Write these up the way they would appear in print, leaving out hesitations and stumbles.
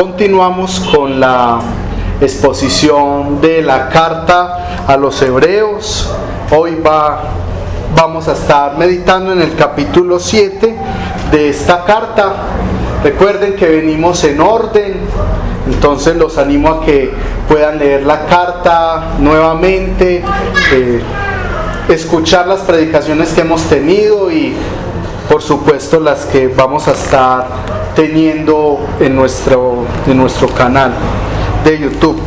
Continuamos con la exposición de la carta a los Hebreos. Hoy vamos a estar meditando en el capítulo 7 de esta carta. Recuerden que venimos en orden, entonces los animo a que puedan leer la carta nuevamente, escuchar las predicaciones que hemos tenido y por supuesto las que vamos a estar teniendo en nuestro canal de YouTube.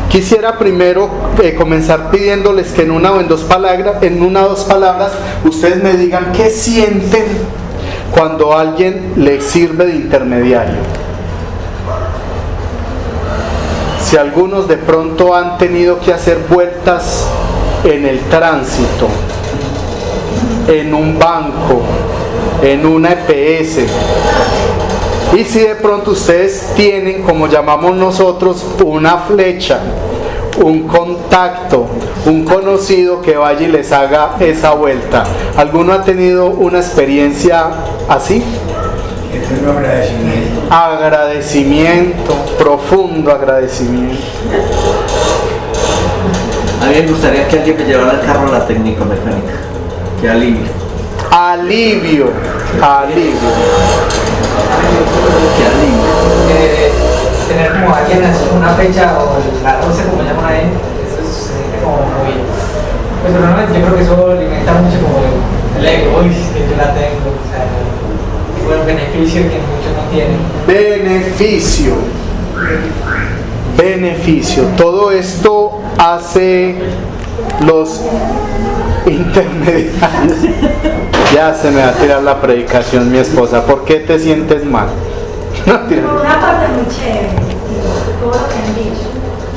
Quisiera primero comenzar pidiéndoles que en una o dos palabras ustedes me digan qué sienten cuando alguien les sirve de intermediario. Si algunos de pronto han tenido que hacer vueltas en el tránsito, en un banco, en una EPS, y si de pronto ustedes tienen, como llamamos nosotros, una flecha, un contacto, un conocido que vaya y les haga esa vuelta. ¿Alguno ha tenido una experiencia así? Agradecimiento, profundo agradecimiento. A mí me gustaría que alguien me llevara el carro a la técnica mecánica. Qué alivio. Alivio. Qué alivio. Tener como alguien así una fecha o la 12 como llaman ahí, eso se siente como muy bien. Pues normalmente yo creo que eso alimenta mucho como el ego, uy, que yo la tengo, o sea, el beneficio que muchos no tienen. Beneficio. Todo esto hace los intermediarios. Ya se me va a tirar la predicación mi esposa. ¿Por qué te sientes mal? Por una parte muy chévere, todo lo que han dicho,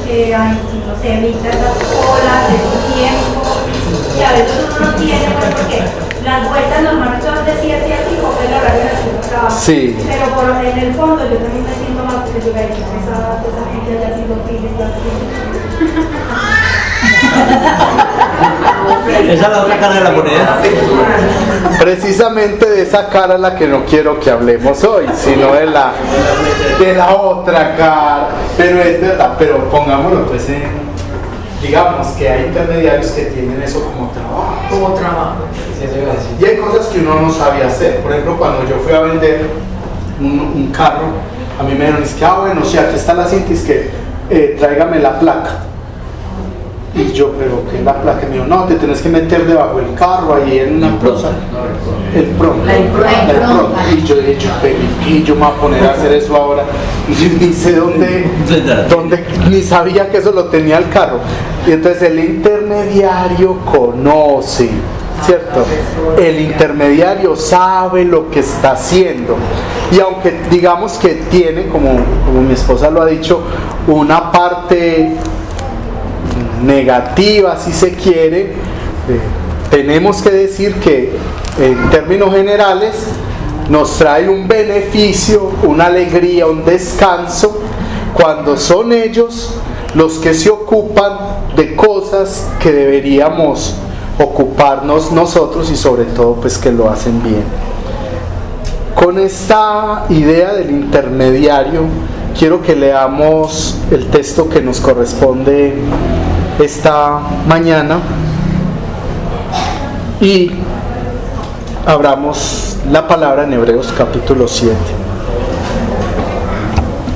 que no se evita esas colas de tiempo, y a veces uno no tiene, pues porque las vueltas normalmente son de 7 a 5, que es la horario de haciendo trabajo. Sí. Pero en el fondo yo también me siento mal porque yo veía esa gente haya sido feliz. Esa es la otra cara de la moneda. Precisamente de esa cara es la que no quiero que hablemos hoy, sino de la otra cara. Pero es verdad, pero pongámoslo pues digamos que hay intermediarios que tienen eso como trabajo. Sí, eso iba a decir. Y hay cosas que uno no sabía hacer. Por ejemplo, cuando yo fui a vender un carro, a mí me dijeron, es que, bueno, si aquí está la cinta, es que tráigame la placa. Y yo, pero ¿qué es la placa? Me dijo, no, te tenés que meter debajo del carro, ahí en una cosa. El pronto. Y yo dije, pero ¿qué? Yo me voy a poner a hacer eso ahora. Y ni sé dónde, ni sabía que eso lo tenía el carro. Y entonces el intermediario conoce, ¿cierto? El intermediario sabe lo que está haciendo. Y aunque digamos que tiene, como mi esposa lo ha dicho, una parte negativa, si se quiere, tenemos que decir que en términos generales nos trae un beneficio, una alegría, un descanso cuando son ellos los que se ocupan de cosas que deberíamos ocuparnos nosotros y sobre todo pues que lo hacen bien. Con esta idea del intermediario quiero que leamos el texto que nos corresponde esta mañana y abramos la palabra en Hebreos capítulo 7.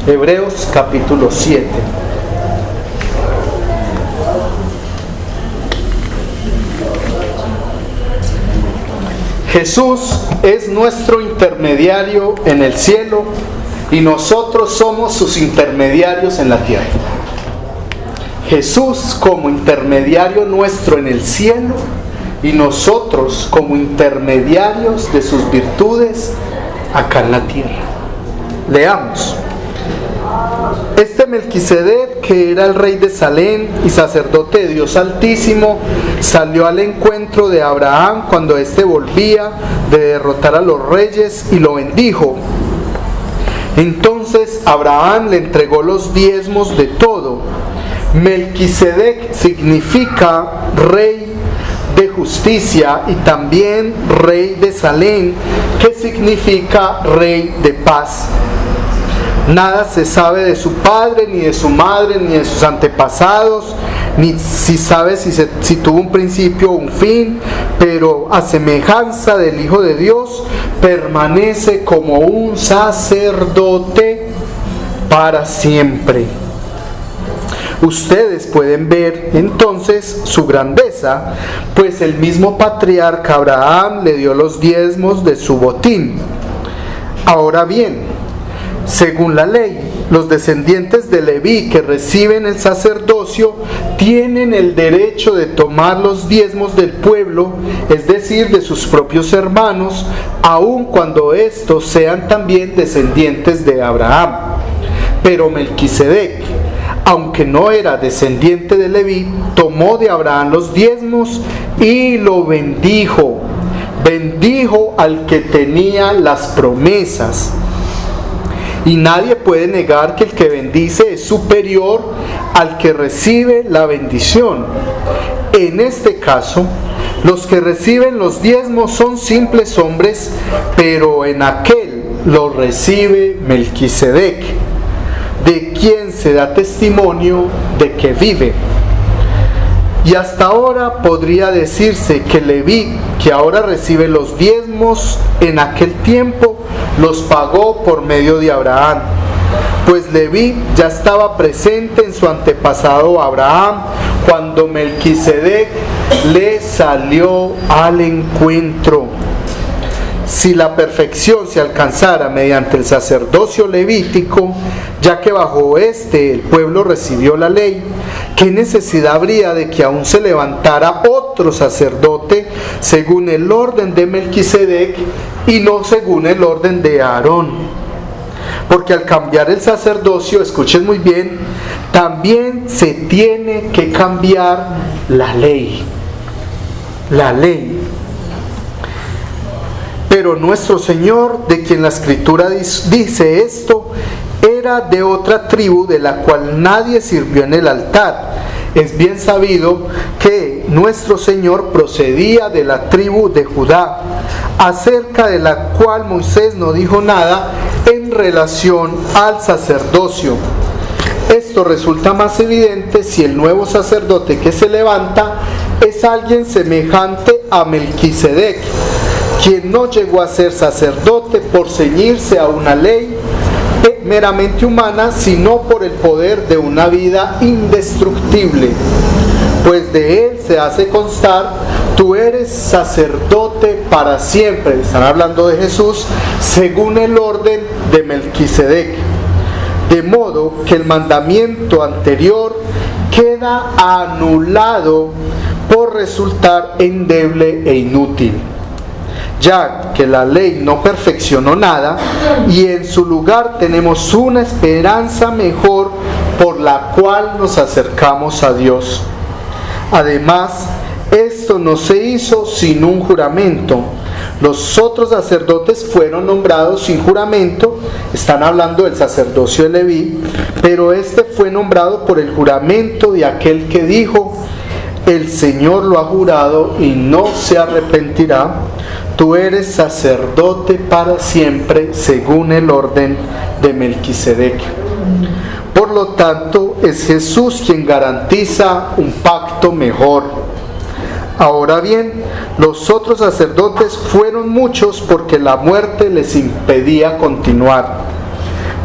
Hebreos capítulo 7. Jesús es nuestro intermediario en el cielo y nosotros somos sus intermediarios en la tierra. Jesús como intermediario nuestro en el cielo y nosotros como intermediarios de sus virtudes acá en la tierra. Leamos. Este Melquisedec, que era el rey de Salem y sacerdote de Dios Altísimo, salió al encuentro de Abraham cuando éste volvía de derrotar a los reyes y lo bendijo. Entonces Abraham le entregó los diezmos de todo. Melquisedec significa rey de justicia y también rey de Salem, que significa rey de paz. Nada se sabe de su padre, ni de su madre, ni de sus antepasados, ni si sabe si tuvo un principio o un fin, pero a semejanza del Hijo de Dios, permanece como un sacerdote para siempre. Ustedes pueden ver entonces su grandeza, pues el mismo patriarca Abraham le dio los diezmos de su botín. Ahora bien, según la ley, los descendientes de Leví que reciben el sacerdocio tienen el derecho de tomar los diezmos del pueblo, es decir, de sus propios hermanos, aun cuando estos sean también descendientes de Abraham. Pero Melquisedec, aunque no era descendiente de Leví, tomó de Abraham los diezmos y lo bendijo. Bendijo al que tenía las promesas. Y nadie puede negar que el que bendice es superior al que recibe la bendición. En este caso, los que reciben los diezmos son simples hombres, pero en aquel lo recibe Melquisedec, de quien se da testimonio de que vive. Y hasta ahora podría decirse que Leví, que ahora recibe los diezmos, en aquel tiempo los pagó por medio de Abraham, pues Leví ya estaba presente en su antepasado Abraham cuando Melquisedec le salió al encuentro. Si la perfección se alcanzara mediante el sacerdocio levítico, ya que bajo este el pueblo recibió la ley, ¿qué necesidad habría de que aún se levantara otro sacerdote según el orden de Melquisedec y no según el orden de Aarón? Porque al cambiar el sacerdocio, escuchen muy bien, también se tiene que cambiar la ley. La ley. Pero nuestro Señor, de quien la Escritura dice esto, era de otra tribu de la cual nadie sirvió en el altar. Es bien sabido que nuestro Señor procedía de la tribu de Judá, acerca de la cual Moisés no dijo nada en relación al sacerdocio. Esto resulta más evidente si el nuevo sacerdote que se levanta es alguien semejante a Melquisedec, quien no llegó a ser sacerdote por ceñirse a una ley meramente humana, sino por el poder de una vida indestructible. Pues de él se hace constar: tú eres sacerdote para siempre. Están hablando de Jesús, según el orden de Melquisedec. De modo que el mandamiento anterior queda anulado por resultar endeble e inútil, ya que la ley no perfeccionó nada, y en su lugar tenemos una esperanza mejor por la cual nos acercamos a Dios. Además, esto no se hizo sin un juramento. Los otros sacerdotes fueron nombrados sin juramento, están hablando del sacerdocio de Leví, pero este fue nombrado por el juramento de aquel que dijo: el Señor lo ha jurado y no se arrepentirá. Tú eres sacerdote para siempre, según el orden de Melquisedec. Por lo tanto, es Jesús quien garantiza un pacto mejor. Ahora bien, los otros sacerdotes fueron muchos porque la muerte les impedía continuar.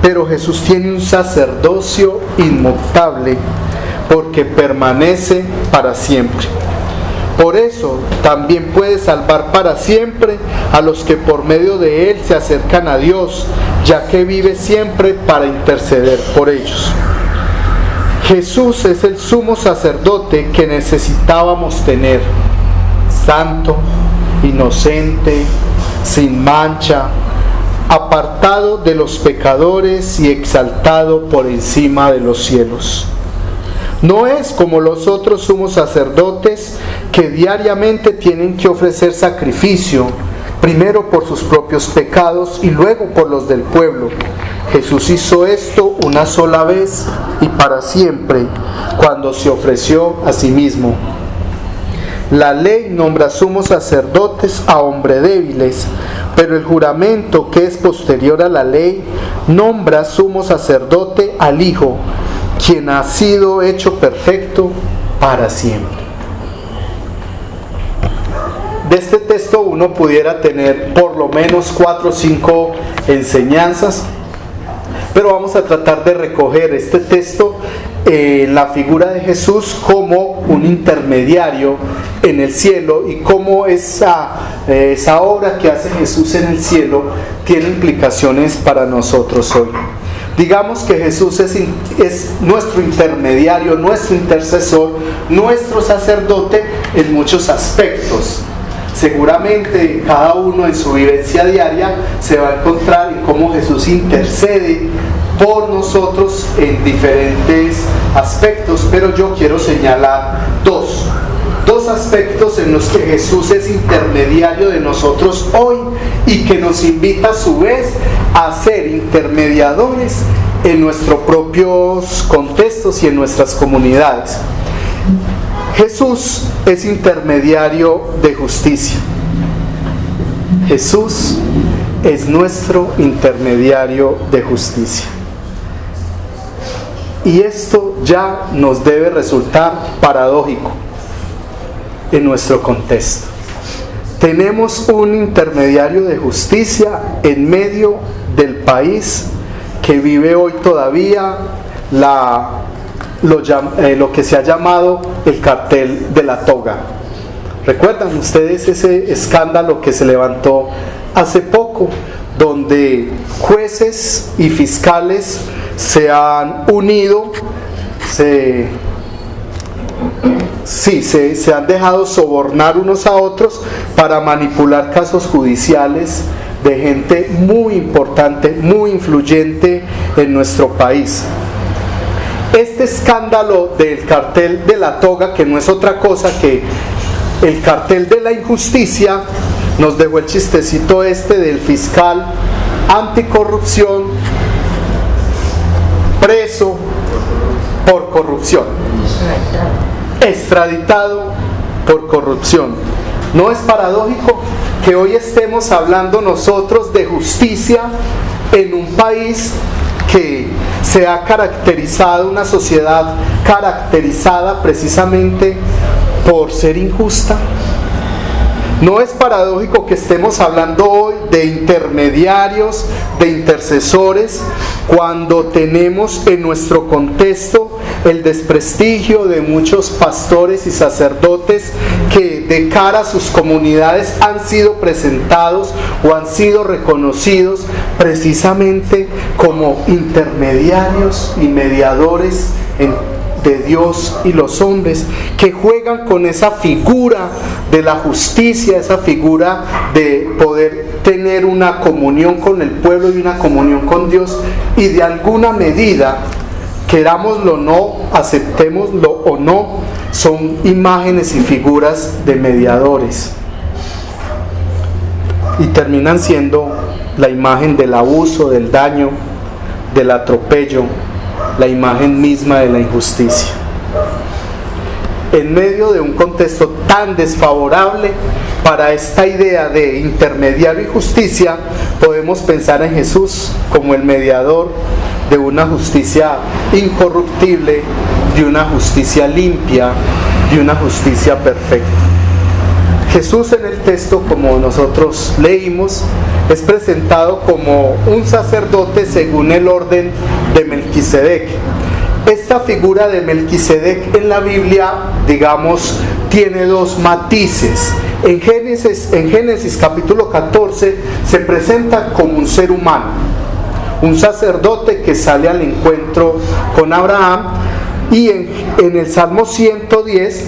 Pero Jesús tiene un sacerdocio inmutable, porque permanece para siempre. Por eso también puede salvar para siempre a los que por medio de él se acercan a Dios, ya que vive siempre para interceder por ellos. Jesús es el sumo sacerdote que necesitábamos tener: santo, inocente, sin mancha, apartado de los pecadores y exaltado por encima de los cielos. No es como los otros sumos sacerdotes que diariamente tienen que ofrecer sacrificio, primero por sus propios pecados y luego por los del pueblo. Jesús hizo esto una sola vez y para siempre, cuando se ofreció a sí mismo. La ley nombra sumos sacerdotes a hombres débiles, pero el juramento, que es posterior a la ley, nombra sumo sacerdote al Hijo, quien ha sido hecho perfecto para siempre. De este texto uno pudiera tener por lo menos 4 o 5 enseñanzas, pero vamos a tratar de recoger este texto en la figura de Jesús como un intermediario en el cielo, y cómo esa obra que hace Jesús en el cielo tiene implicaciones para nosotros hoy. Digamos que Jesús es nuestro intermediario, nuestro intercesor, nuestro sacerdote en muchos aspectos. Seguramente cada uno en su vivencia diaria se va a encontrar en cómo Jesús intercede por nosotros en diferentes aspectos, pero yo quiero señalar dos aspectos en los que Jesús es intermediario de nosotros hoy y que nos invita a su vez a ser intermediadores en nuestros propios contextos y en nuestras comunidades. Jesús es intermediario de justicia. Jesús es nuestro intermediario de justicia. Y esto ya nos debe resultar paradójico en nuestro contexto. Tenemos un intermediario de justicia en medio del país que vive hoy todavía lo que se ha llamado el cartel de la toga. ¿Recuerdan ustedes ese escándalo que se levantó hace poco, donde jueces y fiscales se han unido, se han dejado sobornar unos a otros para manipular casos judiciales de gente muy importante, muy influyente en nuestro país? Este escándalo del cartel de la toga, que no es otra cosa que el cartel de la injusticia, nos dejó el chistecito del fiscal anticorrupción preso por corrupción, extraditado por corrupción. ¿No es paradójico que hoy estemos hablando nosotros de justicia en un país que se ha caracterizado, una sociedad caracterizada precisamente por ser injusta? ¿No es paradójico que estemos hablando hoy de intermediarios, de intercesores, cuando tenemos en nuestro contexto el desprestigio de muchos pastores y sacerdotes que de cara a sus comunidades han sido presentados o han sido reconocidos precisamente como intermediarios y mediadores de Dios y los hombres, que juegan con esa figura de la justicia, esa figura de poder tener una comunión con el pueblo y una comunión con Dios, y de alguna medida, querámoslo o no, aceptémoslo o no, son imágenes y figuras de mediadores, y terminan siendo la imagen del abuso, del daño, del atropello, la imagen misma de la injusticia. En medio de un contexto tan desfavorable para esta idea de intermediario y justicia, podemos pensar en Jesús como el mediador de una justicia incorruptible, de una justicia limpia, de una justicia perfecta. Jesús en el texto, como nosotros leímos, es presentado como un sacerdote según el orden de Melquisedec. Esta figura de Melquisedec en la Biblia, digamos, tiene dos matices. En Génesis capítulo 14 se presenta como un ser humano, un sacerdote que sale al encuentro con Abraham, y en el Salmo 110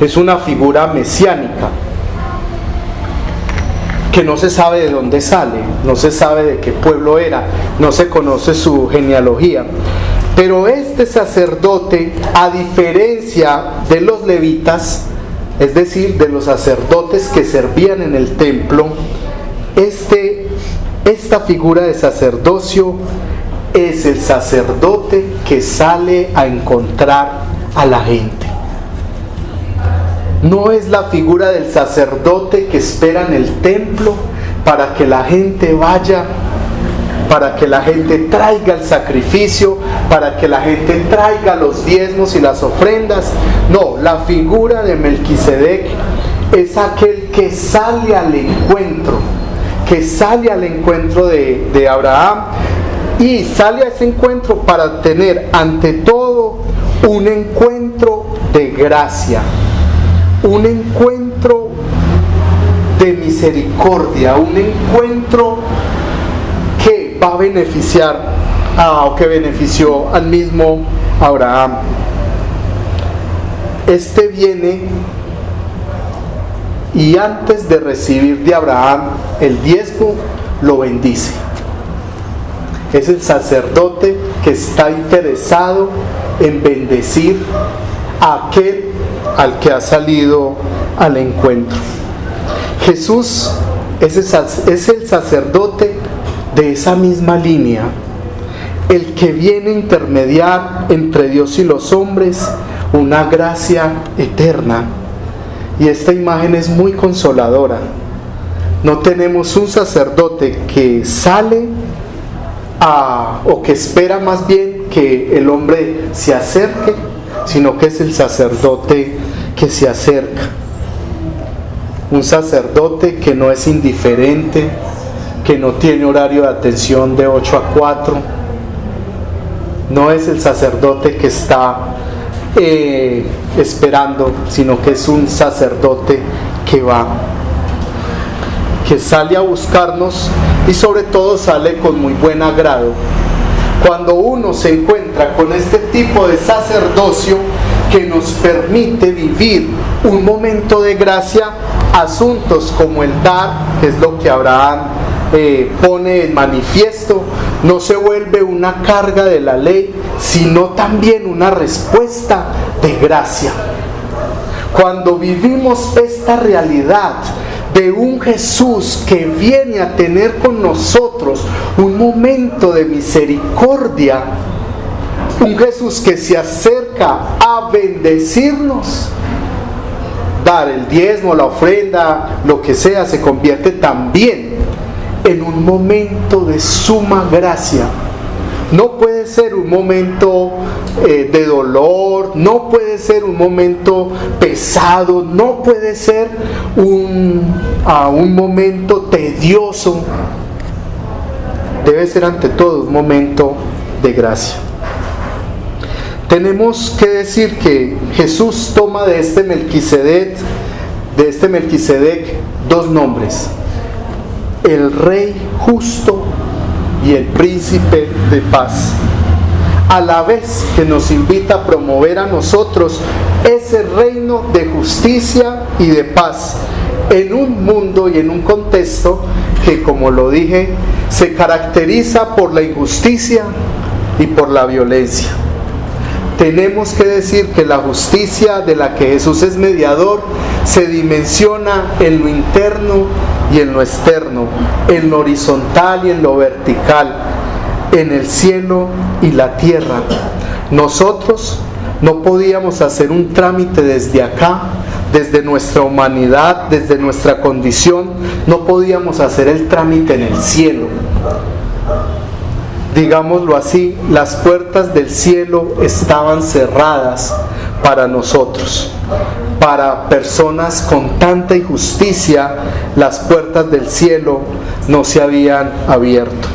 es una figura mesiánica que no se sabe de dónde sale, no se sabe de qué pueblo era, no se conoce su genealogía. Pero este sacerdote, a diferencia de los levitas, es decir, de los sacerdotes que servían en el templo, esta figura de sacerdocio es el sacerdote que sale a encontrar a la gente. No es la figura del sacerdote que espera en el templo para que la gente vaya, para que la gente traiga el sacrificio, para que la gente traiga los diezmos y las ofrendas. No, la figura de Melquisedec es aquel que sale al encuentro, de Abraham, y sale a ese encuentro para tener ante todo un encuentro de gracia, un encuentro de misericordia, un encuentro que va a beneficiar o que benefició al mismo Abraham. Este viene y antes de recibir de Abraham el diezmo, lo bendice. Es el sacerdote que está interesado en bendecir a aquel al que ha salido al encuentro. Jesús es el sacerdote de esa misma línea, el que viene a intermediar entre Dios y los hombres una gracia eterna. Y esta imagen es muy consoladora. No tenemos un sacerdote que sale o que espera más bien que el hombre se acerque, sino que es el sacerdote que se acerca. Un sacerdote que no es indiferente, que no tiene horario de atención de 8 a 4. No es el sacerdote que está esperando, sino que es un sacerdote que va, que sale a buscarnos y sobre todo sale con muy buen agrado. Cuando uno se encuentra con este tipo de sacerdocio que nos permite vivir un momento de gracia, asuntos como el dar, que es lo que Abraham pone en manifiesto, no se vuelve una carga de la ley, sino también una respuesta de gracia. Cuando vivimos esta realidad de un Jesús que viene a tener con nosotros un momento de misericordia, un Jesús que se acerca a bendecirnos, dar el diezmo, la ofrenda, lo que sea, se convierte también en un momento de suma gracia. No puede ser un momento de dolor, no puede ser un momento pesado, no puede ser un momento tedioso. Debe ser ante todo un momento de gracia. Tenemos que decir que Jesús toma de este Melquisedec dos nombres: el Rey justo y el Príncipe de paz, a la vez que nos invita a promover a nosotros ese reino de justicia y de paz en un mundo y en un contexto que, como lo dije, se caracteriza por la injusticia y por la violencia. Tenemos que decir que la justicia de la que Jesús es mediador se dimensiona en lo interno y en lo externo, en lo horizontal y en lo vertical, en el cielo y la tierra. Nosotros no podíamos hacer un trámite desde acá, desde nuestra humanidad, desde nuestra condición, no podíamos hacer el trámite en el cielo. Digámoslo así, las puertas del cielo estaban cerradas para nosotros. Para personas con tanta injusticia, las puertas del cielo no se habían abierto.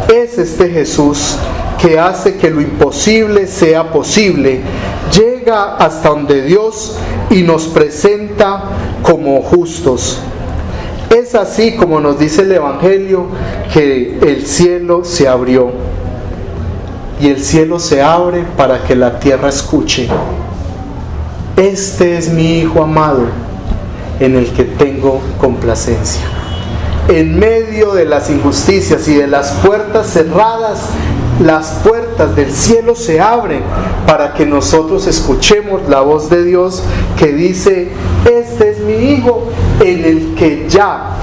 Es este Jesús que hace que lo imposible sea posible, llega hasta donde Dios y nos presenta como justos. Es así como nos dice el Evangelio que el cielo se abrió. Y el cielo se abre para que la tierra escuche: este es mi Hijo amado, en el que tengo complacencia. En medio de las injusticias y de las puertas cerradas, las puertas del cielo se abren para que nosotros escuchemos la voz de Dios que dice: este es mi Hijo, en el que ya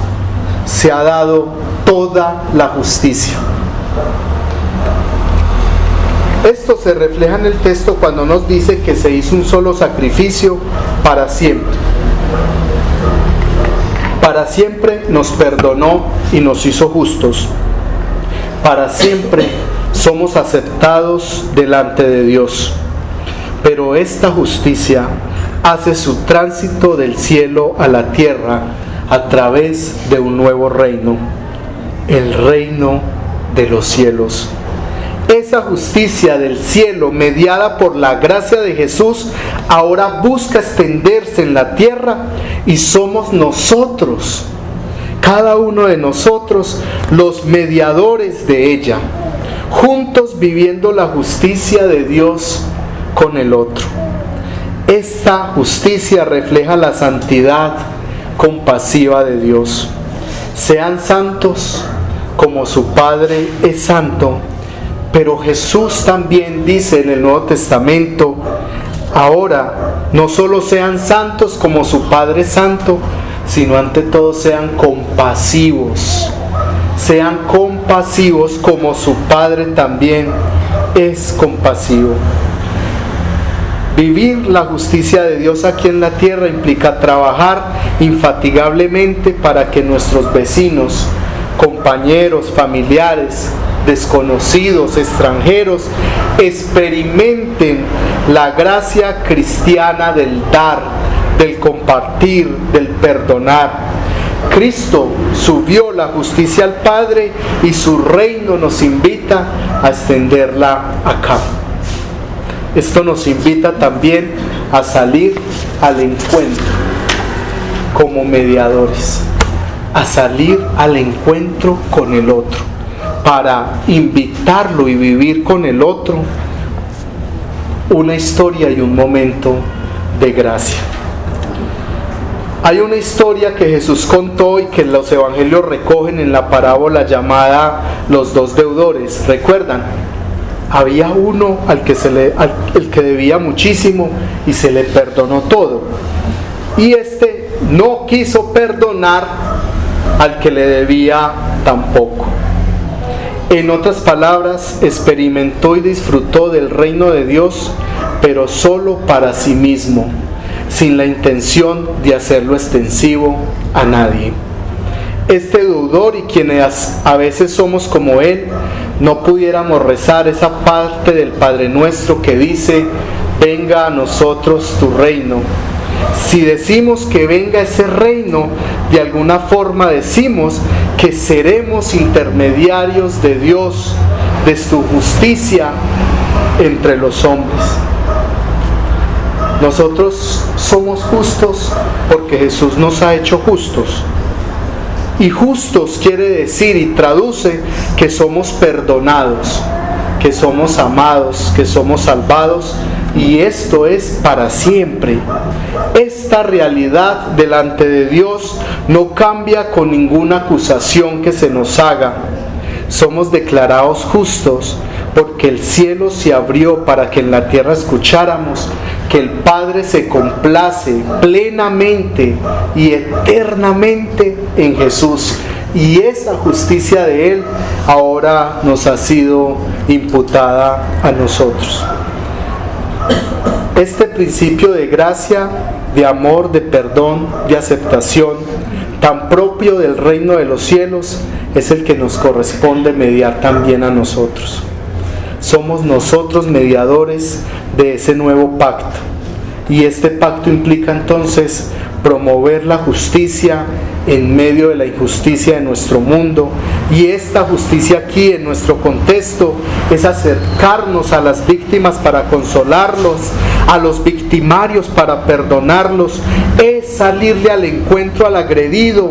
se ha dado toda la justicia. Esto se refleja en el texto cuando nos dice que se hizo un solo sacrificio para siempre. Para siempre nos perdonó y nos hizo justos. Para siempre somos aceptados delante de Dios. Pero esta justicia hace su tránsito del cielo a la tierra a través de un nuevo reino, el reino de los cielos. Esa justicia del cielo, mediada por la gracia de Jesús, ahora busca extenderse en la tierra y somos nosotros, cada uno de nosotros, los mediadores de ella, juntos viviendo la justicia de Dios con el otro. Esta justicia refleja la santidad compasiva de Dios. Sean santos como su Padre es santo. Pero Jesús también dice en el Nuevo Testamento, ahora no solo sean santos como su Padre es santo, sino ante todo sean compasivos. Sean compasivos como su Padre también es compasivo. Vivir la justicia de Dios aquí en la tierra implica trabajar infatigablemente para que nuestros vecinos, compañeros, familiares, desconocidos, extranjeros, experimenten la gracia cristiana del dar, del compartir, del perdonar. Cristo subió la justicia al Padre y su reino nos invita a extenderla acá. Esto nos invita también a salir al encuentro como mediadores, a salir al encuentro con el otro, para invitarlo y vivir con el otro una historia y un momento de gracia. Hay una historia que Jesús contó y que los evangelios recogen en la parábola llamada Los dos deudores. ¿Recuerdan? Había uno al que debía muchísimo y se le perdonó todo. Y este no quiso perdonar al que le debía tampoco. En otras palabras, experimentó y disfrutó del reino de Dios, pero solo para sí mismo, sin la intención de hacerlo extensivo a nadie. Este deudor, y quienes a veces somos como él, no pudiéramos rezar esa parte del Padre Nuestro que dice: venga a nosotros tu reino. Si decimos que venga ese reino, de alguna forma decimos que seremos intermediarios de Dios, de su justicia entre los hombres. Nosotros somos justos porque Jesús nos ha hecho justos. Y justos quiere decir y traduce que somos perdonados, que somos amados, que somos salvados, y esto es para siempre. Esta realidad delante de Dios no cambia con ninguna acusación que se nos haga. Somos declarados justos porque el cielo se abrió para que en la tierra escucháramos que el Padre se complace plenamente y eternamente en Jesús, y esa justicia de Él ahora nos ha sido imputada a nosotros. Este principio de gracia, de amor, de perdón, de aceptación, tan propio del reino de los cielos, es el que nos corresponde mediar también a nosotros. Somos nosotros mediadores de ese nuevo pacto, y este pacto implica entonces promover la justicia en medio de la injusticia de nuestro mundo, y esta justicia aquí en nuestro contexto es acercarnos a las víctimas para consolarlos, a los victimarios para perdonarlos, es salirle al encuentro al agredido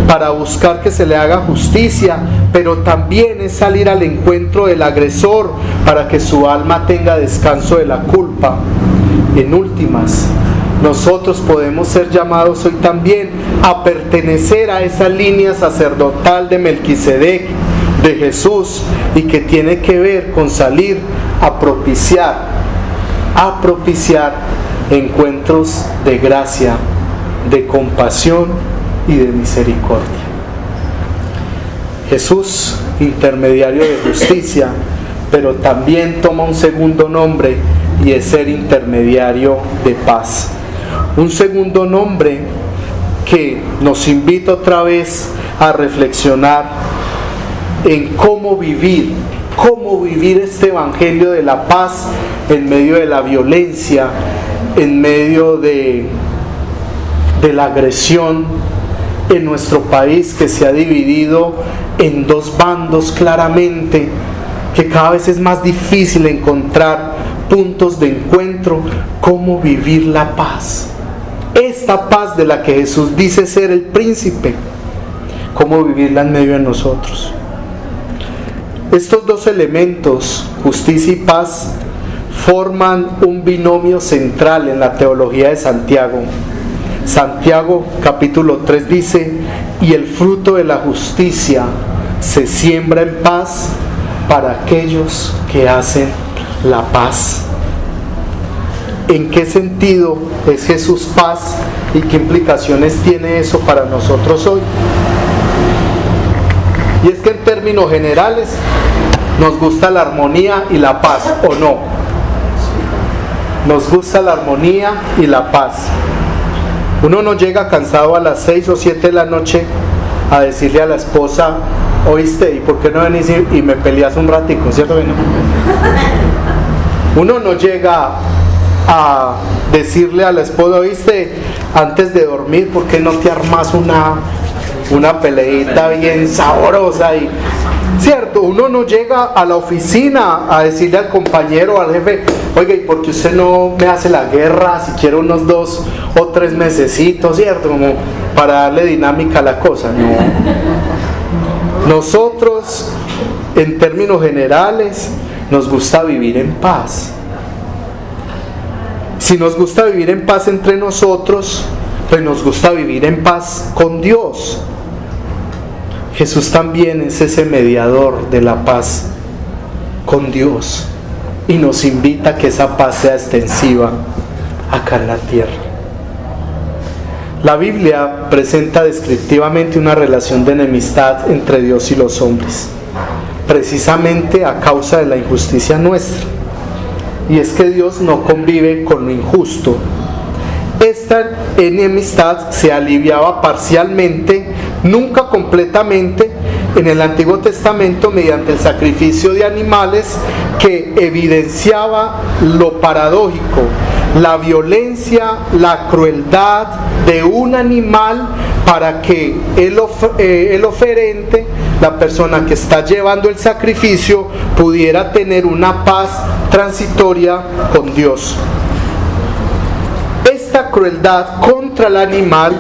para buscar que se le haga justicia, pero también es salir al encuentro del agresor para que su alma tenga descanso de la culpa. En últimas, nosotros podemos ser llamados hoy también a pertenecer a esa línea sacerdotal de Melquisedec, de Jesús, y que tiene que ver con salir a propiciar encuentros de gracia, de compasión y de misericordia. Jesús, intermediario de justicia, pero también toma un segundo nombre y es ser intermediario de paz. Un segundo nombre que nos invita otra vez a reflexionar en cómo vivir este evangelio de la paz en medio de la violencia, en medio de la agresión en nuestro país, que se ha dividido en dos bandos claramente, que cada vez es más difícil encontrar puntos de encuentro. Cómo vivir la paz, esta paz de la que Jesús dice ser el príncipe, cómo vivirla en medio de nosotros. Estos dos elementos, justicia y paz, forman un binomio central en la teología de Santiago. Santiago capítulo 3 dice: y el fruto de la justicia se siembra en paz para aquellos que hacen la paz. ¿En qué sentido es Jesús paz y qué implicaciones tiene eso para nosotros hoy? Y es que en términos generales nos gusta la armonía y la paz, ¿o no? Nos gusta la armonía y la paz. Uno no llega cansado a las 6 o 7 de la noche a decirle a la esposa: oíste, ¿y por qué no venís y me peleas un ratico? ¿Cierto que no? Uno no llega a decirle a la esposa: oíste, antes de dormir, ¿por qué no te armas una peleita bien sabrosa? Y cierto, uno no llega a la oficina a decirle al compañero, al jefe: oiga, ¿y por qué usted no me hace la guerra si quiere unos 2 o 3 mesecitos, cierto? Como para darle dinámica a la cosa. No. Nosotros, en términos generales, nos gusta vivir en paz. Si nos gusta vivir en paz entre nosotros, pues nos gusta vivir en paz con Dios. Jesús también es ese mediador de la paz con Dios y nos invita a que esa paz sea extensiva acá en la tierra. La Biblia presenta descriptivamente una relación de enemistad entre Dios y los hombres, precisamente a causa de la injusticia nuestra. Y es que Dios no convive con lo injusto. Esta enemistad se aliviaba parcialmente, nunca completamente, en el Antiguo Testamento mediante el sacrificio de animales que evidenciaba lo paradójico, la violencia, la crueldad de un animal para que el oferente, la persona que está llevando el sacrificio, pudiera tener una paz transitoria con Dios. Esta crueldad contra el animal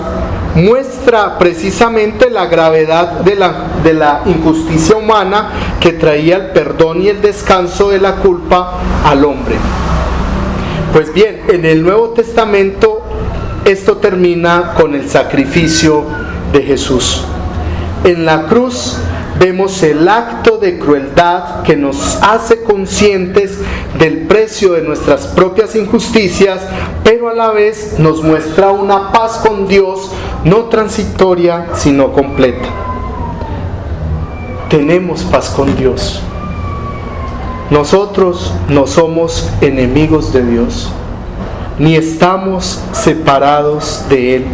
muestra precisamente la gravedad de la injusticia humana que traía el perdón y el descanso de la culpa al hombre. Pues bien, en el Nuevo Testamento esto termina con el sacrificio de Jesús. En la cruz vemos el acto de crueldad que nos hace conscientes del precio de nuestras propias injusticias, pero a la vez nos muestra una paz con Dios, no transitoria, sino completa. Tenemos paz con Dios. Nosotros no somos enemigos de Dios, ni estamos separados de Él.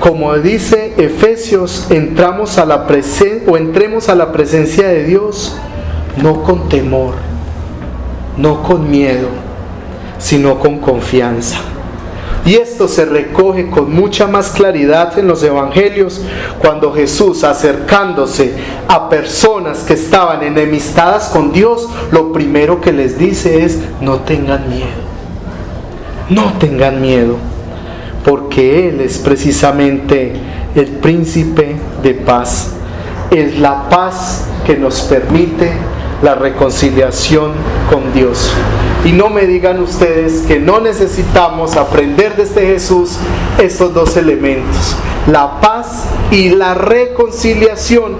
Como dice Efesios, entremos a la presencia de Dios no con temor, no con miedo, sino con confianza. Y esto se recoge con mucha más claridad en los evangelios, cuando Jesús, acercándose a personas que estaban enemistadas con Dios, lo primero que les dice es: no tengan miedo, no tengan miedo, porque Él es precisamente el príncipe de paz. Es la paz que nos permite la reconciliación con Dios. Y no me digan ustedes que no necesitamos aprender de este Jesús estos dos elementos: la paz y la reconciliación,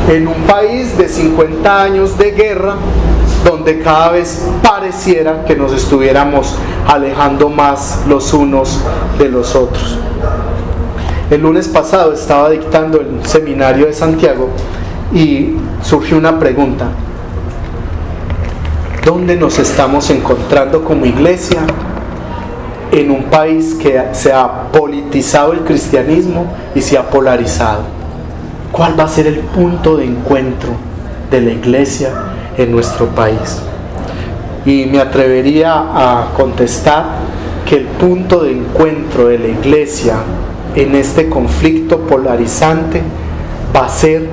en un país de 50 años de guerra, donde cada vez pareciera que nos estuviéramos alejando más los unos de los otros. El lunes pasado estaba dictando el seminario de Santiago y surgió una pregunta: ¿Dónde nos estamos encontrando como iglesia? En un país que se ha politizado el cristianismo y se ha polarizado. ¿Cuál va a ser el punto de encuentro de la iglesia en nuestro país? Y me atrevería a contestar que el punto de encuentro de la iglesia en este conflicto polarizante va a ser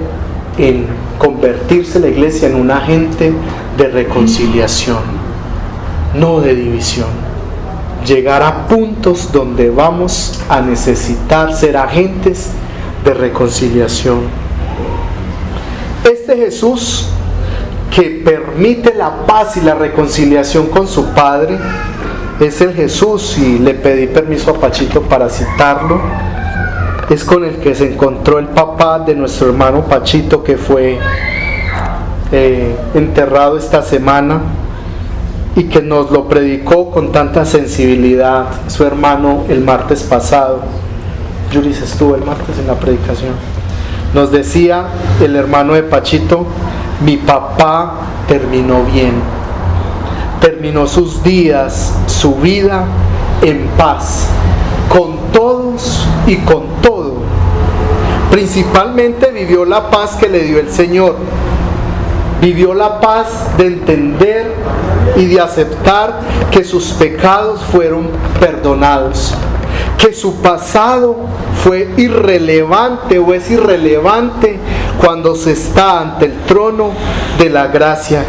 en convertirse la iglesia en un agente de reconciliación, no de división. Llegar a puntos donde vamos a necesitar ser agentes de reconciliación. Este Jesús que permite la paz y la reconciliación con su Padre es el Jesús, y le pedí permiso a Pachito para citarlo, es con el que se encontró el papá de nuestro hermano Pachito, que fue enterrado esta semana, y que nos lo predicó con tanta sensibilidad su hermano el martes pasado. Yuris estuvo el martes en la predicación. Nos decía el hermano de Pachito: mi papá terminó bien, terminó sus días, su vida en paz, con todos y con todo. Principalmente vivió la paz que le dio el Señor. Vivió la paz de entender y de aceptar que sus pecados fueron perdonados, que su pasado fue irrelevante o es irrelevante cuando se está ante el trono de la gracia,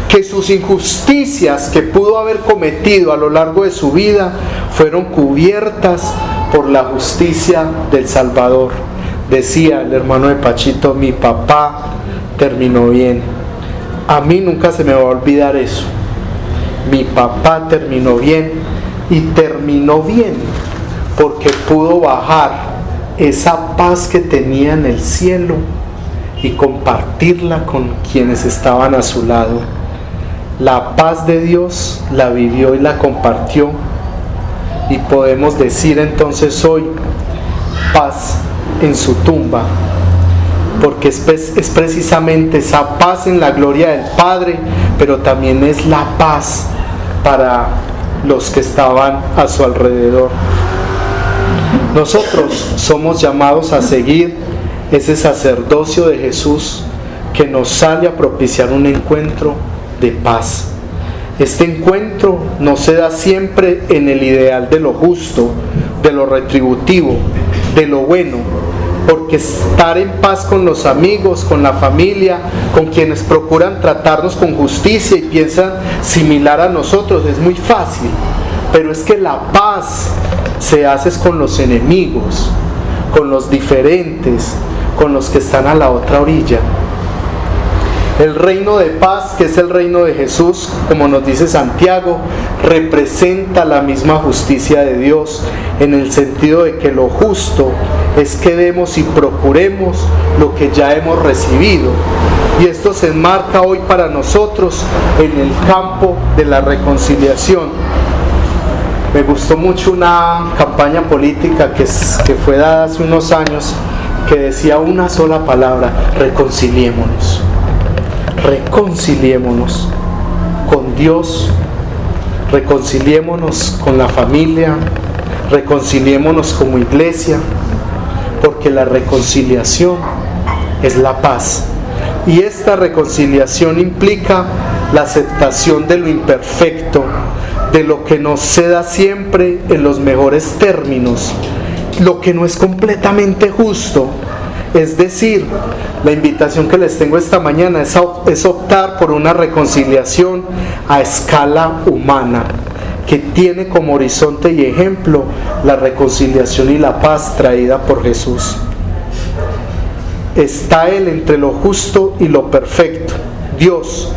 que sus injusticias que pudo haber cometido a lo largo de su vida fueron cubiertas por la justicia del Salvador. Decía el hermano de Pachito: mi papá terminó bien. A mí nunca se me va a olvidar eso. Mi papá terminó bien, y terminó bien porque pudo bajar esa paz que tenía en el cielo y compartirla con quienes estaban a su lado. La paz de Dios la vivió y la compartió, y podemos decir entonces hoy: paz en su tumba, porque es precisamente esa paz en la gloria del Padre, pero también es la paz para los que estaban a su alrededor. Nosotros somos llamados a seguir ese sacerdocio de Jesús que nos sale a propiciar un encuentro de paz. Este encuentro no se da siempre en el ideal de lo justo, de lo retributivo, de lo bueno, porque estar en paz con los amigos, con la familia, con quienes procuran tratarnos con justicia y piensan similar a nosotros, es muy fácil. Pero es que la paz se hace con los enemigos, con los diferentes, con los que están a la otra orilla. El reino de paz, que es el reino de Jesús, como nos dice Santiago, representa la misma justicia de Dios, en el sentido de que lo justo es que demos y procuremos lo que ya hemos recibido. Y esto se enmarca hoy para nosotros en el campo de la reconciliación. Me gustó mucho una campaña política que fue dada hace unos años, que decía una sola palabra: reconciliémonos. Reconciliémonos con Dios, reconciliémonos con la familia, reconciliémonos como iglesia, porque la reconciliación es la paz. Y esta reconciliación implica la aceptación de lo imperfecto, de lo que no se da siempre en los mejores términos, lo que no es completamente justo. Es decir, la invitación que les tengo esta mañana es optar por una reconciliación a escala humana, que tiene como horizonte y ejemplo la reconciliación y la paz traída por Jesús. Está Él entre lo justo y lo perfecto, Dios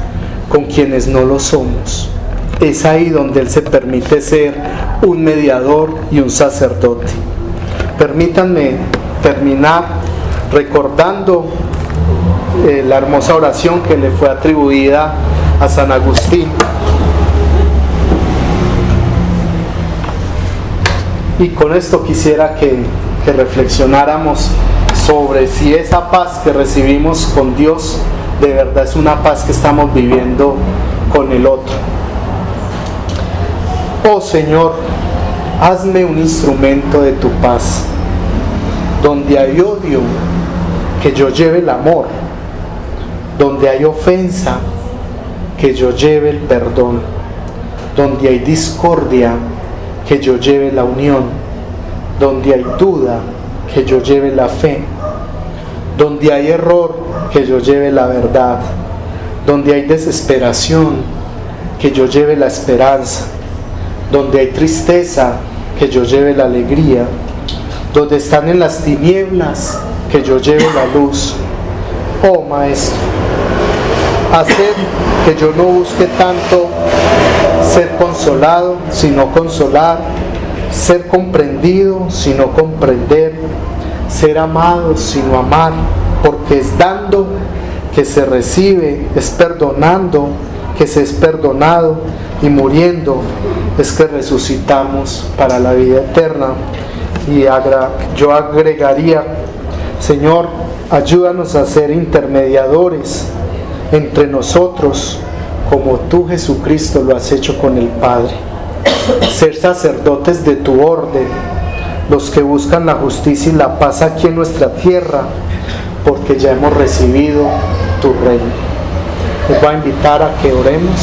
con quienes no lo somos. Es ahí donde Él se permite ser un mediador y un sacerdote. Permítanme terminar recordando la hermosa oración que le fue atribuida a San Agustín. Y con esto quisiera que reflexionáramos sobre si esa paz que recibimos con Dios de verdad es una paz que estamos viviendo con el otro. Oh Señor, hazme un instrumento de tu paz. Donde hay odio, que yo lleve el amor. Donde hay ofensa, que yo lleve el perdón. Donde hay discordia, que yo lleve la unión. Donde hay duda, que yo lleve la fe. Donde hay error, que yo lleve la verdad. Donde hay desesperación, que yo lleve la esperanza. Donde hay tristeza, que yo lleve la alegría. Donde están en las tinieblas, que yo lleve la luz. Oh Maestro, haced que yo no busque tanto ser consolado, sino consolar, ser comprendido, sino comprender, ser amado, sino amar, porque es dando que se recibe, es perdonando que se es perdonado, y muriendo es que resucitamos para la vida eterna. Y yo agregaría, Señor, ayúdanos a ser intermediadores entre nosotros, como tú, Jesucristo, lo has hecho con el Padre. Ser sacerdotes de tu orden, los que buscan la justicia y la paz aquí en nuestra tierra, porque ya hemos recibido tu reino. Les voy a invitar a que oremos.